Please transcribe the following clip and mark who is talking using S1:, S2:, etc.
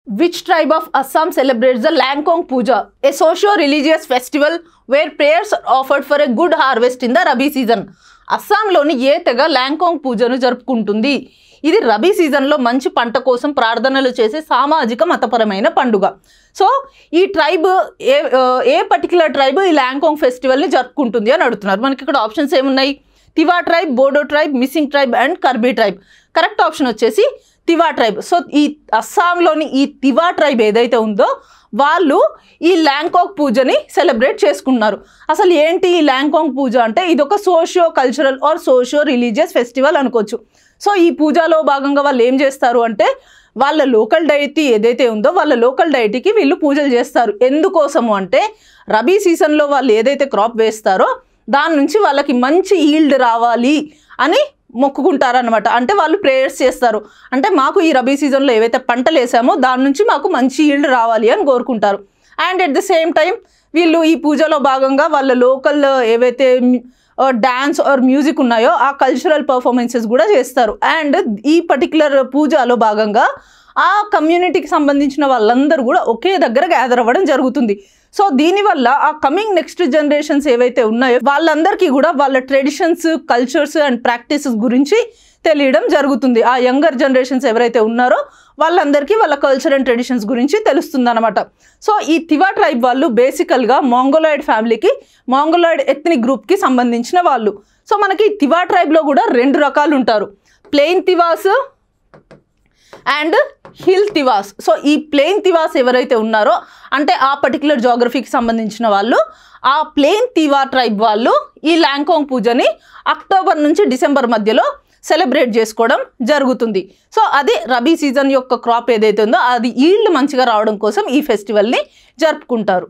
S1: Which tribe of Assam celebrates the Langkong Puja, a socio-religious festival where prayers are offered for a good harvest in the Rabi season? అస్సాంలోని ఏ తెగ లాంకాంగ్ పూజను జరుపుకుంటుంది? ఇది రబీ సీజన్లో మంచి పంట కోసం ప్రార్థనలు చేసే సామాజిక మతపరమైన పండుగ. సో ఈ ట్రైబ్ ఏ పర్టికులర్ ట్రైబ్ ఈ లాంకాంగ్ ఫెస్టివల్ని జరుపుకుంటుంది అని అడుగుతున్నారు. మనకి ఇక్కడ ఆప్షన్స్ ఏమున్నాయి? Tiwa tribe, Bodo tribe, Mising tribe and Karbi tribe. Correct option వచ్చేసి తివా ట్రైబ్. సో ఈ అస్సాంలోని ఈ తివా ట్రైబ్ ఏదైతే ఉందో వాళ్ళు ఈ లాంకాంగ్ పూజని సెలబ్రేట్ చేసుకున్నారు. అసలు ఏంటి ఈ లాంకాంగ్ పూజ అంటే ఇది ఒక socio cultural or socio religious festival అనుకోవచ్చు. సో ఈ పూజలో భాగంగా వాళ్ళు ఏం చేస్తారు అంటే వాళ్ళ లోకల్ డైటీ ఏదైతే ఉందో వాళ్ళ లోకల్ డైటీకి వీళ్ళు పూజలు చేస్తారు. ఎందుకోసము అంటే రబీ సీజన్లో వాళ్ళు ఏదైతే క్రాప్ వేస్తారో దాని నుంచి వాళ్ళకి మంచి ఈల్డ్ రావాలి అని మొక్కుకుంటారనమాట. అంటే వాళ్ళు ప్రేయర్స్ చేస్తారు. అంటే మాకు ఈ రబీ సీజన్లో ఏవైతే పంటలు వేసామో దాని నుంచి మాకు మంచి ఈల్డ్ రావాలి అని కోరుకుంటారు. And at the same time వీళ్ళు ఈ పూజలో భాగంగా వాళ్ళ లోకల్ ఏవైతే డ్యాన్స్ ఆర్ మ్యూజిక్ ఉన్నాయో ఆ కల్చరల్ పర్ఫార్మెన్సెస్ కూడా చేస్తారు. అండ్ ఈ పర్టికులర్ పూజలో భాగంగా ఆ కమ్యూనిటీకి సంబంధించిన వాళ్ళందరూ కూడా ఒకే దగ్గర గ్యాదర్ అవ్వడం జరుగుతుంది. సో దీనివల్ల ఆ కమింగ్ నెక్స్ట్ జనరేషన్స్ ఏవైతే ఉన్నాయో వాళ్ళందరికీ కూడా వాళ్ళ ట్రెడిషన్స్, కల్చర్స్ అండ్ ప్రాక్టీసెస్ గురించి తెలియడం జరుగుతుంది. ఆ యంగర్ జనరేషన్స్ ఎవరైతే ఉన్నారో వాళ్ళందరికీ వాళ్ళ కల్చర్ అండ్ ట్రెడిషన్స్ గురించి తెలుస్తుంది అనమాట. సో ఈ తివా ట్రైబ్ వాళ్ళు బేసికల్గా మాంగోలాయిడ్ ఫ్యామిలీకి, మాంగోలాయిడ్ ఎథ్నిక్ గ్రూప్కి సంబంధించిన వాళ్ళు. సో మనకి తివా ట్రైబ్లో కూడా 2 రకాలు ఉంటారు, ప్లెయిన్ తివాస్ అండ్ హిల్ తివాస్. సో ఈ ప్లెయిన్ తివాస్ ఎవరైతే ఉన్నారో అంటే ఆ పర్టికులర్ జాగ్రఫీకి సంబంధించిన వాళ్ళు, ఆ ప్లెయిన్ తివా ట్రైబ్ వాళ్ళు ఈ లాంకాంగ్ పూజని అక్టోబర్ నుంచి డిసెంబర్ మధ్యలో సెలబ్రేట్ చేసుకోవడం జరుగుతుంది. సో అది రబీ సీజన్ యొక్క క్రాప్ ఏదైతే ఉందో అది ఈల్డ్ మంచిగా రావడం కోసం ఈ ఫెస్టివల్ని జరుపుకుంటారు.